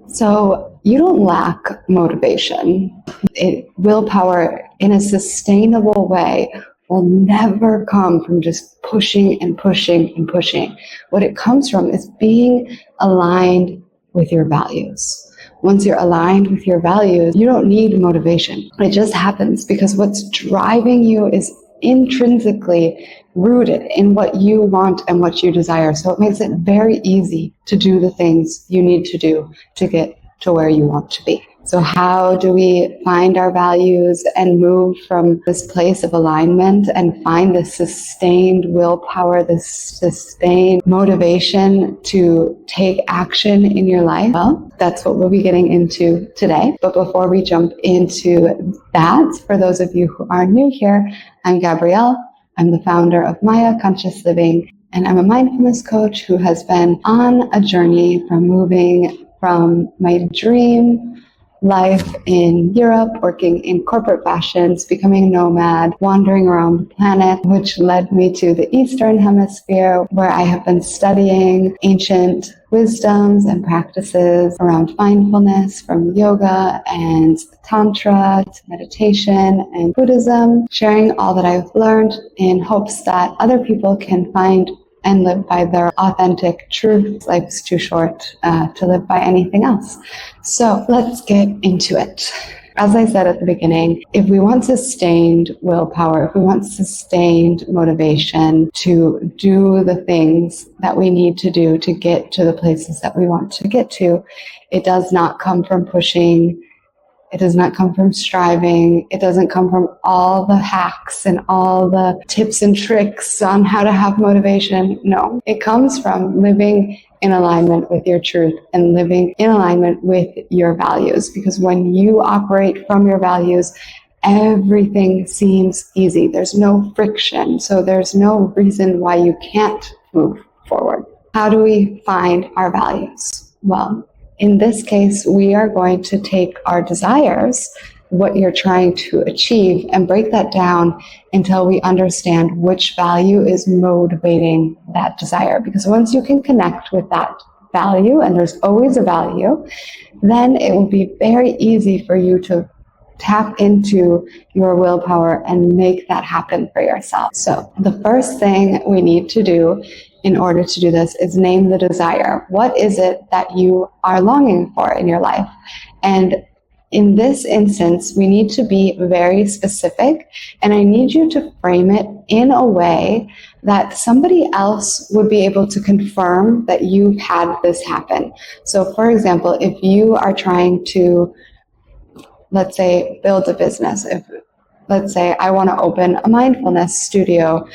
So you don't lack motivation. Willpower in a sustainable way will never come from just pushing and pushing and pushing. What it comes from is being aligned with your values. Once you're aligned with your values, you don't need motivation. It just happens because what's driving you is intrinsically rooted in what you want and what you desire. So it makes it very easy to do the things you need to do to get to where you want to be. So how do we find our values and move from this place of alignment and find this sustained willpower, this sustained motivation to take action in your life? Well, that's what we'll be getting into today. But before we jump into that, for those of you who are new here, I'm Gabrielle. I'm the founder of Maya Conscious Living, and I'm a mindfulness coach who has been on a journey from moving from my dream life in Europe, working in corporate fashions, becoming a nomad, wandering around the planet, which led me to the Eastern Hemisphere, where I have been studying ancient wisdoms and practices around mindfulness, from yoga and tantra to meditation and Buddhism, sharing all that I've learned in hopes that other people can find and live by their authentic truth. Life's too short to live by anything else. So let's get into it. As I said at the beginning, if we want sustained willpower, if we want sustained motivation to do the things that we need to do to get to the places that we want to get to, it does not come from pushing. It does not come from striving. It doesn't come from all the hacks and all the tips and tricks on how to have motivation. No, it comes from living in alignment with your truth and living in alignment with your values. Because when you operate from your values, everything seems easy. There's no friction. So there's no reason why you can't move forward. How do we find our values? Well, in this case, we are going to take our desires, what you're trying to achieve, and break that down until we understand which value is motivating that desire. Because once you can connect with that value, and there's always a value, then it will be very easy for you to tap into your willpower and make that happen for yourself. So the first thing we need to do in order to do this is name the desire. What is it that you are longing for in your life? And in this instance, we need to be very specific, and I need you to frame it in a way that somebody else would be able to confirm that you've had this happen. So for example, if you are trying to, let's say, build a business, let's say I want to open a mindfulness studio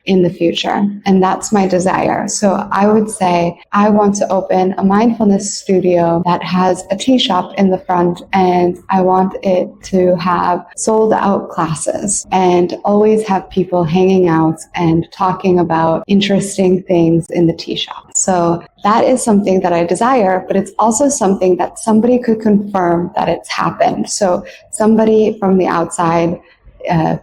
in the future, and that's my desire. So I would say I want to open a mindfulness studio that has a tea shop in the front, and I want it to have sold out classes and always have people hanging out and talking about interesting things in the tea shop. So that is something that I desire, but it's also something that somebody could confirm that it's happened. So somebody from the outside,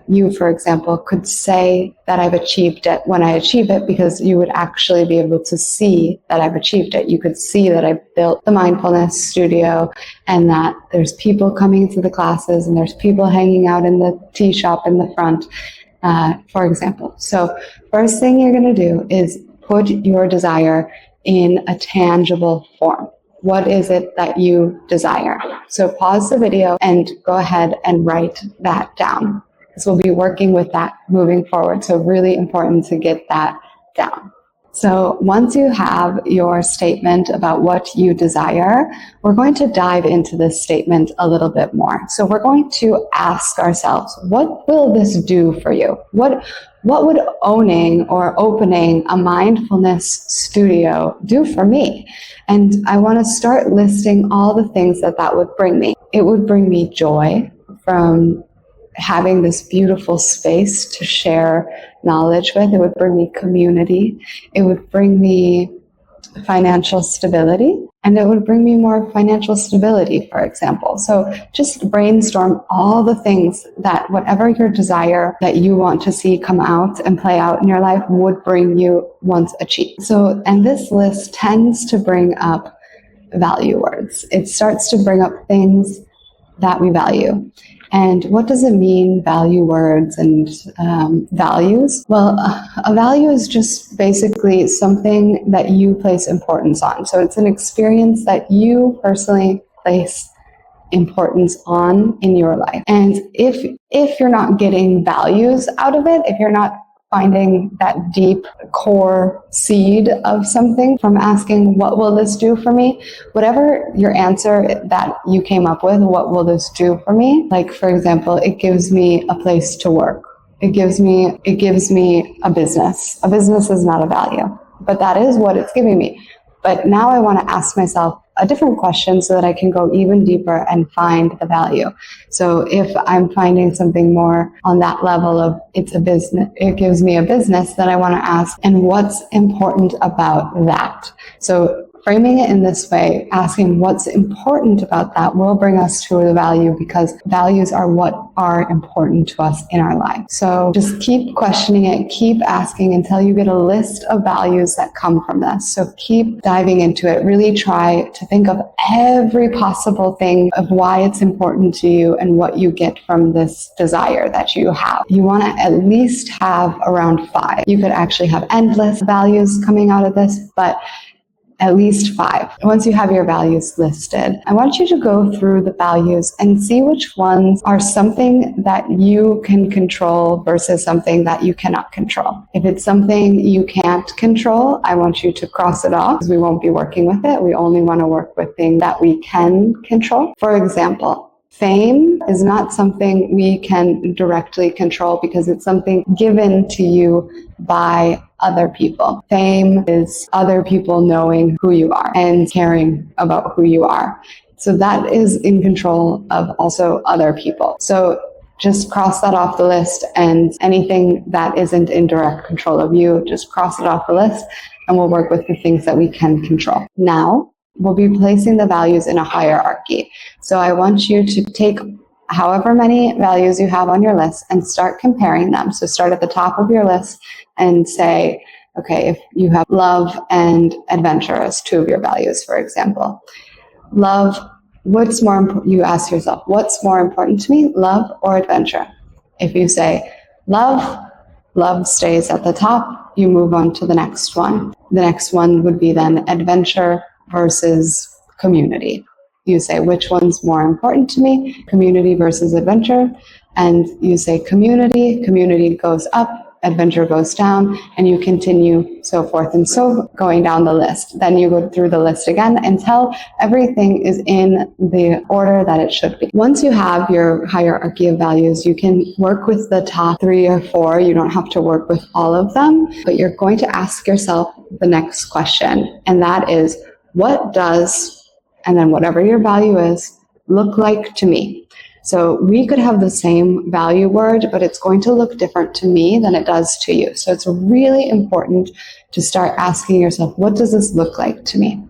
you, for example, could say that I've achieved it when I achieve it, because you would actually be able to see that I've achieved it. You could see that I built the mindfulness studio and that there's people coming to the classes and there's people hanging out in the tea shop in the front, for example. So first thing you're going to do is put your desire in a tangible form. What is it that you desire? So pause the video and go ahead and write that down, because we'll be working with that moving forward. So really important to get that down. So once you have your statement about what you desire, we're going to dive into this statement a little bit more. So we're going to ask ourselves, what will this do for you? What would owning or opening a mindfulness studio do for me? And I want to start listing all the things that would bring me. It would bring me joy from having this beautiful space to share knowledge with. It would bring me community. It would bring me financial stability, and it would bring me more financial stability, for example. So just brainstorm all the things that whatever your desire that you want to see come out and play out in your life would bring you once achieved. So, and this list tends to bring up value words. It starts to bring up things that we value. And what does it mean, value words and values? Well, a value is just basically something that you place importance on. So it's an experience that you personally place importance on in your life. And if you're not getting values out of it, if you're not finding that deep core seed of something from asking, what will this do for me? Whatever your answer that you came up with, what will this do for me? Like, for example, it gives me a place to work. It gives me a business. A business is not a value, but that is what it's giving me. But now I want to ask myself a different question so that I can go even deeper and find the value. So if I'm finding something more on that level of it's a business, it gives me a business, then I want to ask, and what's important about that? So framing it in this way, asking what's important about that will bring us to the value, because values are what are important to us in our life. So just keep questioning it, keep asking until you get a list of values that come from this. So keep diving into it. Really try to think of every possible thing of why it's important to you and what you get from this desire that you have. You want to at least have around 5. You could actually have endless values coming out of this, but at least 5. Once you have your values listed, I want you to go through the values and see which ones are something that you can control versus something that you cannot control. If it's something you can't control, I want you to cross it off, because we won't be working with it. We only want to work with things that we can control. For example, fame is not something we can directly control because it's something given to you by other people. Fame is other people knowing who you are and caring about who you are. So that is in control of also other people. So just cross that off the list, and anything that isn't in direct control of you, just cross it off the list, and we'll work with the things that we can control. Now, we'll be placing the values in a hierarchy. So I want you to take however many values you have on your list and start comparing them. So start at the top of your list and say, okay, if you have love and adventure as 2 of your values, for example. Love, what's more important? You ask yourself, what's more important to me, love or adventure? If you say love stays at the top, you move on to the next one. The next one would be then adventure versus community. You say, which one's more important to me, community versus adventure? And you say community goes up, adventure goes down, and you continue so forth and so going down the list. Then you go through the list again until everything is in the order that it should be. Once you have your hierarchy of values, you can work with the top 3 or 4. You don't have to work with all of them, but you're going to ask yourself the next question, and that is, what does, and then whatever your value is, look like to me? So we could have the same value word, but it's going to look different to me than it does to you. So it's really important to start asking yourself, what does this look like to me?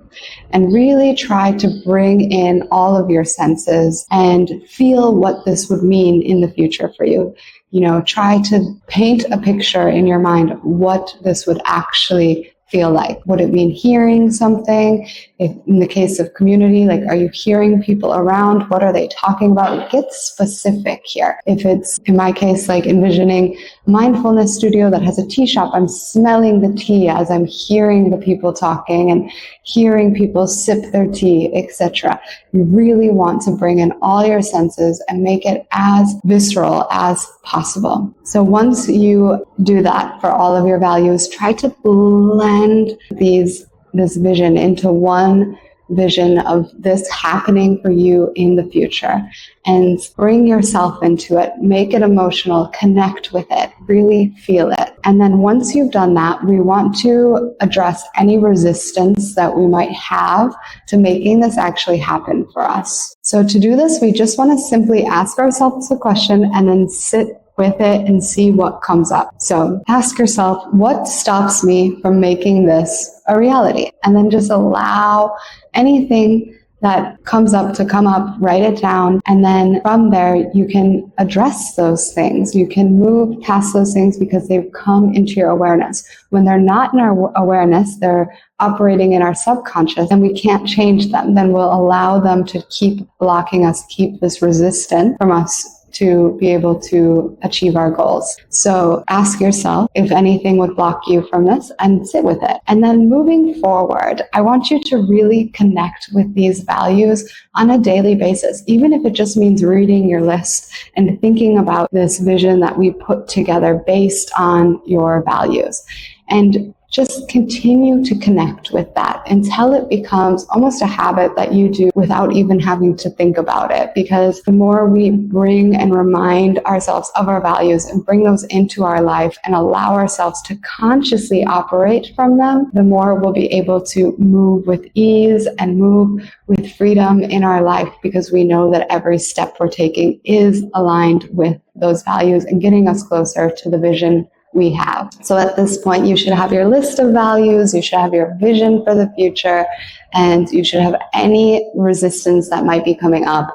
And really try to bring in all of your senses and feel what this would mean in the future for you. You know, try to paint a picture in your mind of what this would actually feel like. Would it mean hearing something? If in the case of community, like, are you hearing people around? What are they talking about? Get specific here. If it's, in my case, like envisioning a mindfulness studio that has a tea shop, I'm smelling the tea as I'm hearing the people talking and hearing people sip their tea, etc. You really want to bring in all your senses and make it as visceral as possible. So once you do that for all of your values, try to blend this vision into one vision of this happening for you in the future, and bring yourself into it, make it emotional, connect with it, really feel it. And then once you've done that, we want to address any resistance that we might have to making this actually happen for us. So to do this, we just want to simply ask ourselves a question and then sit with it and see what comes up. So ask yourself, what stops me from making this a reality? And then just allow anything that comes up to come up, write it down. And then from there, you can address those things. You can move past those things because they've come into your awareness. When they're not in our awareness, they're operating in our subconscious, and we can't change them. Then we'll allow them to keep blocking us, keep this resistance from us to be able to achieve our goals. So ask yourself if anything would block you from this and sit with it. And then moving forward, I want you to really connect with these values on a daily basis, even if it just means reading your list and thinking about this vision that we put together based on your values. And just continue to connect with that until it becomes almost a habit that you do without even having to think about it. Because the more we bring and remind ourselves of our values and bring those into our life and allow ourselves to consciously operate from them, the more we'll be able to move with ease and move with freedom in our life, because we know that every step we're taking is aligned with those values and getting us closer to the vision we have. So at this point, you should have your list of values, you should have your vision for the future, and you should have any resistance that might be coming up,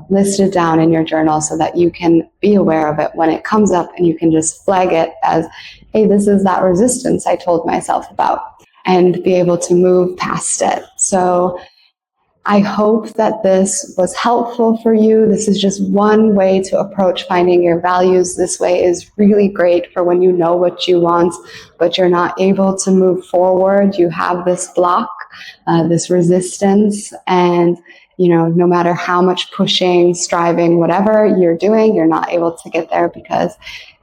listed down in your journal so that you can be aware of it when it comes up, and you can just flag it as, hey, this is that resistance I told myself about, and be able to move past it. So I hope that this was helpful for you. This is just one way to approach finding your values. This way is really great for when you know what you want, but you're not able to move forward. You have this block, this resistance, and no matter how much pushing, striving, whatever you're doing, you're not able to get there because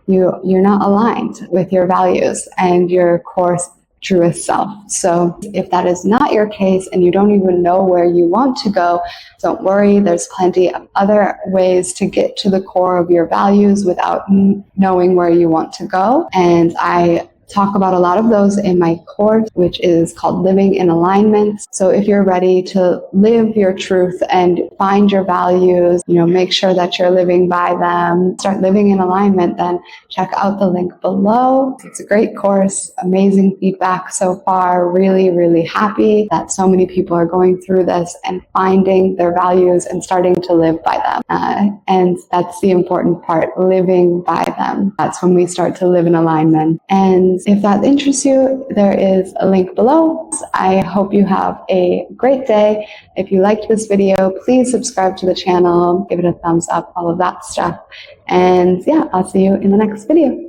you're not aligned with your values and your core truest self. So if that is not your case and you don't even know where you want to go, don't worry. There's plenty of other ways to get to the core of your values without knowing where you want to go. And I talk about a lot of those in my course, which is called Living in Alignment. So if you're ready to live your truth and find your values, make sure that you're living by them, start living in alignment, then check out the link below. It's a great course, amazing feedback so far. Really, really happy that so many people are going through this and finding their values and starting to live by them. And that's the important part, living by them. That's when we start to live in alignment. And if that interests you, there is a link below. I hope you have a great day. If you liked this video, please subscribe to the channel, give it a thumbs up, all of that stuff. And yeah, I'll see you in the next video.